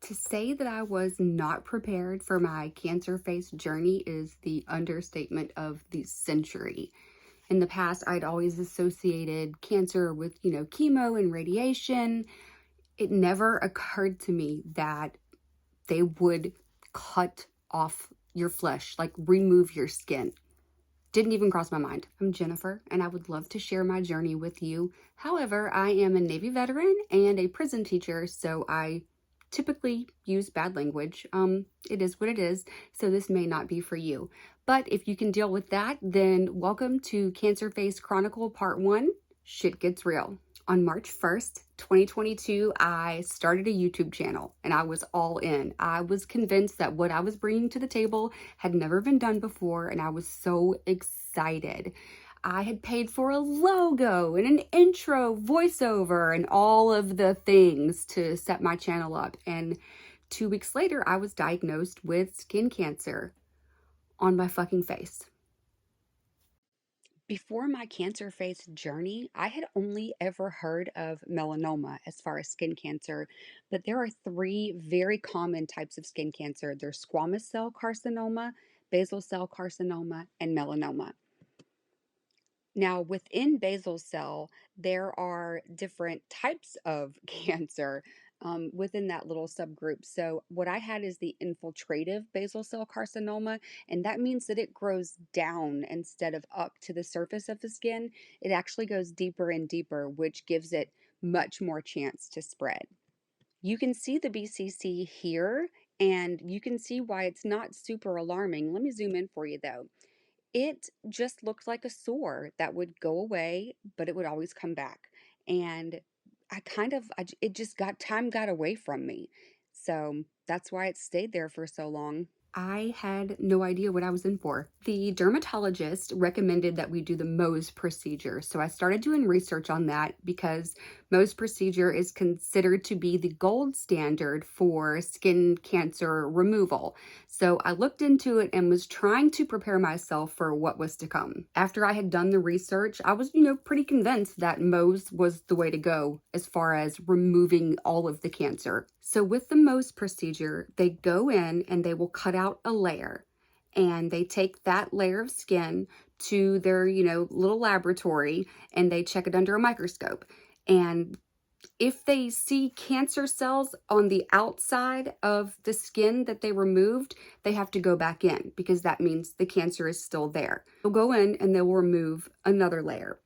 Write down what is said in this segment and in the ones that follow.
To say that I was not prepared for my CancerFace journey is the understatement of the century. In the past, I'd always associated cancer with, chemo and radiation. It never occurred to me that they would cut off your flesh, like remove your skin. Didn't even cross my mind. I'm Jennifer, and I would love to share my journey with you. However, I am a Navy veteran and a prison teacher, so I typically use bad language. It is what it is, so this may not be for you. But if you can deal with that, then welcome to CancerFace Chronicle Part 1, Shit Gets Real. On March 1st, 2022, I started a YouTube channel and I was all in. I was convinced that what I was bringing to the table had never been done before, and I was so excited. I had paid for a logo and an intro, voiceover, and all of the things to set my channel up. And 2 weeks later, I was diagnosed with skin cancer on my fucking face. Before my CancerFace journey, I had only ever heard of melanoma as far as skin cancer, but there are 3 very common types of skin cancer. There's squamous cell carcinoma, basal cell carcinoma, and melanoma. Now, within basal cell, there are different types of cancer within that little subgroup. So, what I had is the infiltrative basal cell carcinoma, and that means that it grows down instead of up to the surface of the skin. It actually goes deeper and deeper, which gives it much more chance to spread. You can see the BCC here, and you can see why it's not super alarming. Let me zoom in for you though. It just looked like a sore that would go away, but it would always come back. And it just time got away from me. So that's why it stayed there for so long. I had no idea what I was in for. The dermatologist recommended that we do the MOHS procedure. So I started doing research on that because MOHS procedure is considered to be the gold standard for skin cancer removal. So I looked into it and was trying to prepare myself for what was to come. After I had done the research, I was, pretty convinced that MOHS was the way to go as far as removing all of the cancer. So with the MOHS procedure, they go in and they will cut out a layer, and they take that layer of skin to their, little laboratory, and they check it under a microscope. And if they see cancer cells on the outside of the skin that they removed, they have to go back in because that means the cancer is still there. They'll go in and they'll remove another layer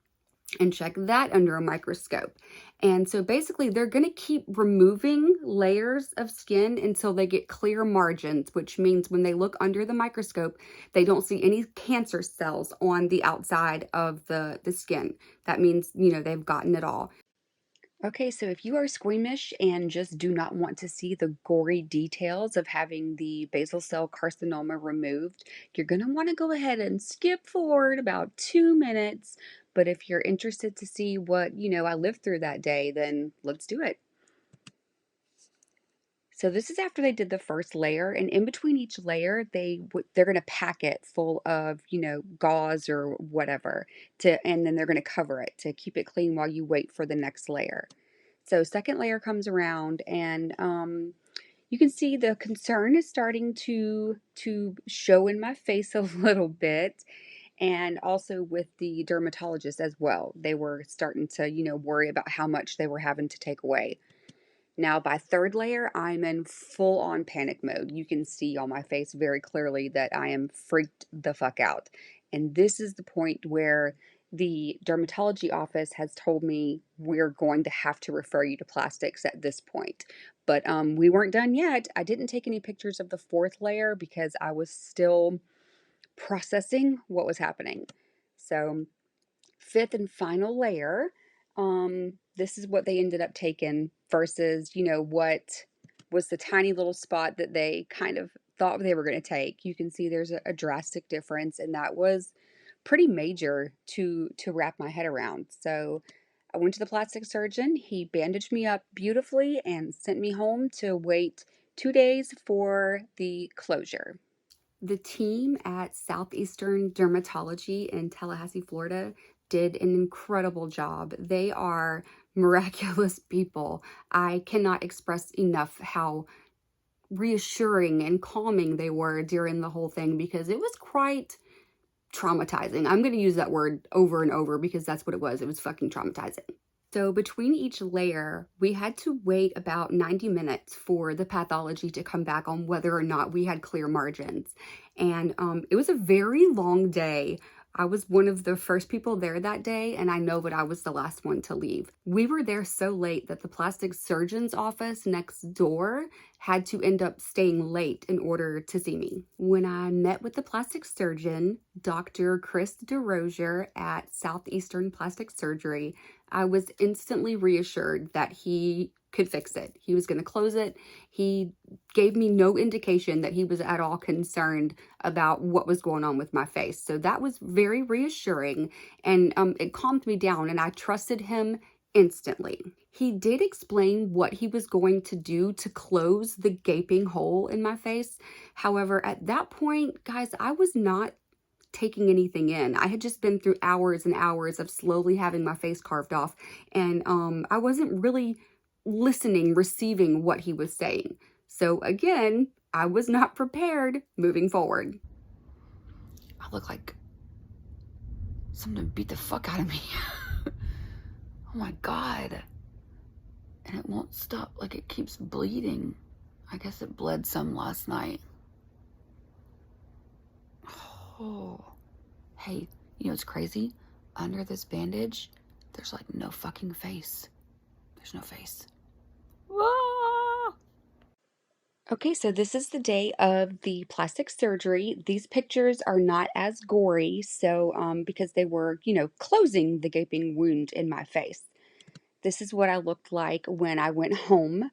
and check that under a microscope. And so basically they're going to keep removing layers of skin until they get clear margins, which means when they look under the microscope, they don't see any cancer cells on the outside of the skin. That means, they've gotten it all. Okay, so if you are squeamish and just do not want to see the gory details of having the basal cell carcinoma removed, you're going to want to go ahead and skip forward about 2 minutes. But if you're interested to see what, I lived through that day, then let's do it. So this is after they did the first layer, and in between each layer, they're going to pack it full of, gauze or whatever and then they're going to cover it to keep it clean while you wait for the next layer. So second layer comes around, and you can see the concern is starting to show in my face a little bit, and also with the dermatologist as well. They were starting to, worry about how much they were having to take away. Now, by third layer, I'm in full on panic mode. You can see on my face very clearly that I am freaked the fuck out. And this is the point where the dermatology office has told me we're going to have to refer you to plastics at this point. But we weren't done yet. I didn't take any pictures of the fourth layer because I was still processing what was happening. So, fifth and final layer, this is what they ended up taking versus, what was the tiny little spot that they kind of thought they were going to take. You can see there's a drastic difference, and that was pretty major to wrap my head around. So I went to the plastic surgeon. He bandaged me up beautifully and sent me home to wait 2 days for the closure. The team at Southeastern Dermatology in Tallahassee, Florida, did an incredible job. They are miraculous people. I cannot express enough how reassuring and calming they were during the whole thing, because it was quite traumatizing. I'm going to use that word over and over because that's what it was. It was fucking traumatizing. So between each layer, we had to wait about 90 minutes for the pathology to come back on whether or not we had clear margins. And it was a very long day. I was one of the first people there that day, and I know that I was the last one to leave. We were there so late that the plastic surgeon's office next door had to end up staying late in order to see me. When I met with the plastic surgeon, Dr. Chris DeRozier at Southeastern Plastic Surgery, I was instantly reassured that he could fix it. He was going to close it. He gave me no indication that he was at all concerned about what was going on with my face. So that was very reassuring, and it calmed me down, and I trusted him instantly. He did explain what he was going to do to close the gaping hole in my face. However, at that point, guys, I was not taking anything in. I had just been through hours and hours of slowly having my face carved off, and I wasn't really listening, receiving what he was saying. So again, I was not prepared moving forward. I look like someone beat the fuck out of me. Oh my God. And it won't stop, like it keeps bleeding. I guess it bled some last night. Oh. Hey, you know what's crazy? Under this bandage, there's like no fucking face. There's no face. Ah! Okay, so this is the day of the plastic surgery. These pictures are not as gory, so because they were, closing the gaping wound in my face. This is what I looked like when I went home.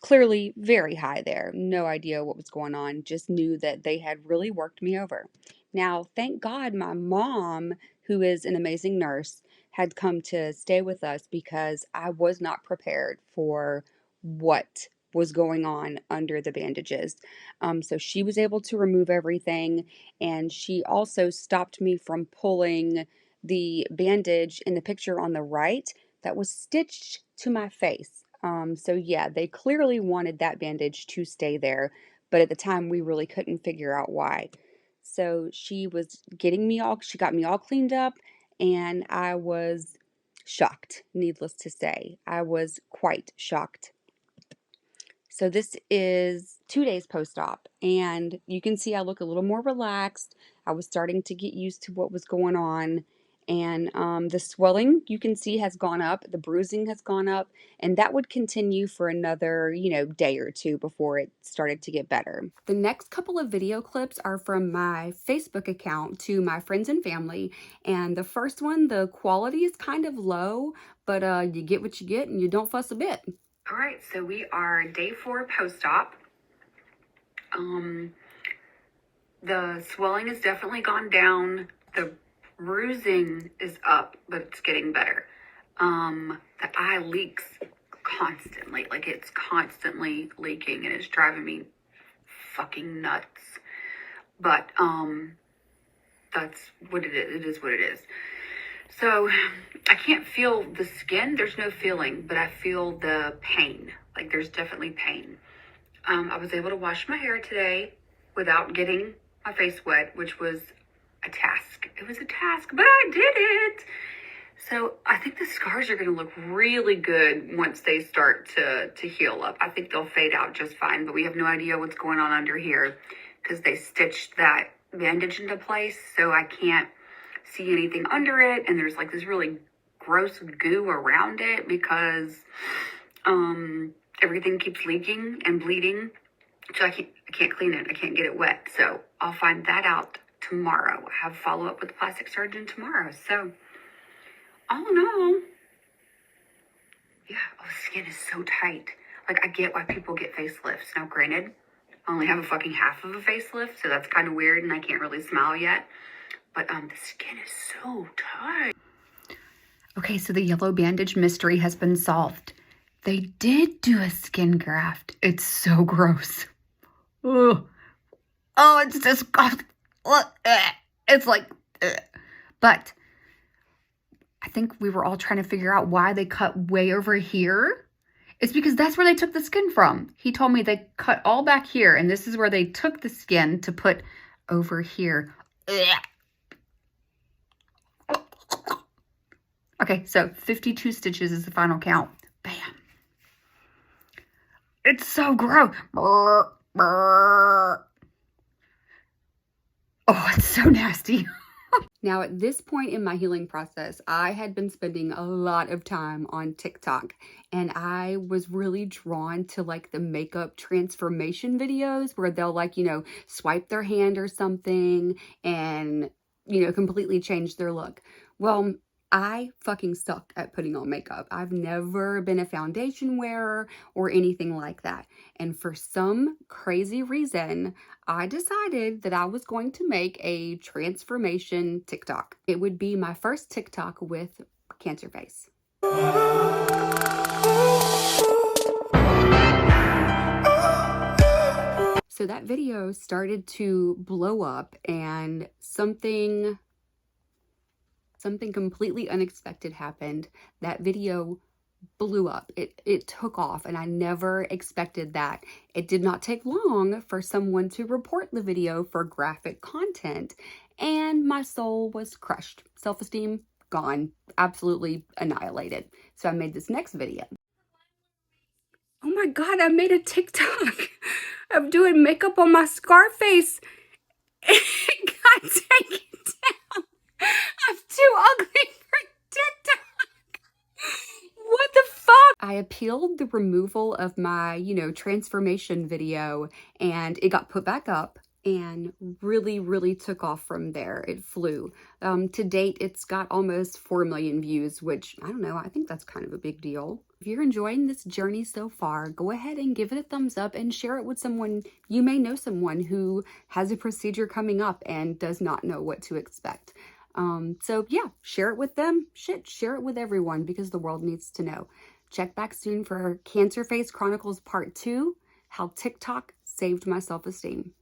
Clearly very high there. No idea what was going on. Just knew that they had really worked me over. Now, thank God my mom, who is an amazing nurse, had come to stay with us because I was not prepared for what was going on under the bandages. So she was able to remove everything, and she also stopped me from pulling the bandage in the picture on the right that was stitched to my face. So yeah, they clearly wanted that bandage to stay there, but at the time we really couldn't figure out why. So she got me all cleaned up, and I was shocked, needless to say. I was quite shocked. So this is 2 days post-op, and you can see I look a little more relaxed. I was starting to get used to what was going on, and the swelling you can see has gone up, the bruising has gone up, and that would continue for another, day or two before it started to get better. The next couple of video clips are from my Facebook account to my friends and family, and the first one, the quality is kind of low, but you get what you get and you don't fuss a bit. All right, so we are day 4 post-op. The swelling has definitely gone down. The bruising is up, but it's getting better. The eye leaks constantly, like it's constantly leaking, and it's driving me fucking nuts. But that's what it is. It is what it is. So I can't feel the skin. There's no feeling, but I feel the pain. Like there's definitely pain. I was able to wash my hair today without getting my face wet, which was a task. It was a task, but I did it. So I think the scars are going to look really good once they start to heal up. I think they'll fade out just fine, but we have no idea what's going on under here because they stitched that bandage into place, so I can't see anything under it, and there's like this really gross goo around it because everything keeps leaking and bleeding, so I can't clean it. I can't get it wet, so I'll find that out tomorrow. I have follow-up with the plastic surgeon tomorrow. So all in all, yeah, the skin is so tight. Like, I get why people get facelifts. Now granted, I only have a fucking half of a facelift, so that's kind of weird, and I can't really smile yet. But the skin is so tight. Okay, so the yellow bandage mystery has been solved. They did do a skin graft. It's so gross. Ugh. Oh, it's disgusting. It's like, but I think we were all trying to figure out why they cut way over here It's because that's where they took the skin from. He told me they cut all back here, and this is where they took the skin to put over here. Ugh. Okay, so 52 stitches is the final count. Bam. It's so gross. Brr, brr. Oh, it's so nasty. Now, at this point in my healing process, I had been spending a lot of time on TikTok, and I was really drawn to like the makeup transformation videos where they'll like, swipe their hand or something and, completely change their look. Well, I fucking suck at putting on makeup. I've never been a foundation wearer or anything like that. And for some crazy reason, I decided that I was going to make a transformation TikTok. It would be my first TikTok with CancerFace. So that video started to blow up, and something completely unexpected happened. That video blew up. It took off, and I never expected that. It did not take long for someone to report the video for graphic content, and my soul was crushed. Self-esteem gone, absolutely annihilated. So I made this next video. Oh my God, I made a TikTok of doing makeup on my scar face. It got taken down. I'm too ugly for TikTok. What the fuck? I appealed the removal of my, transformation video, and it got put back up and really, really took off from there. It flew. To date, it's got almost 4 million views, which, I don't know, I think that's kind of a big deal. If you're enjoying this journey so far, go ahead and give it a thumbs up and share it with someone. You may know someone who has a procedure coming up and does not know what to expect. So yeah, share it with them. Shit, share it with everyone because the world needs to know. Check back soon for CancerFace Chronicles Part 2, How TikTok Saved My Self-Esteem.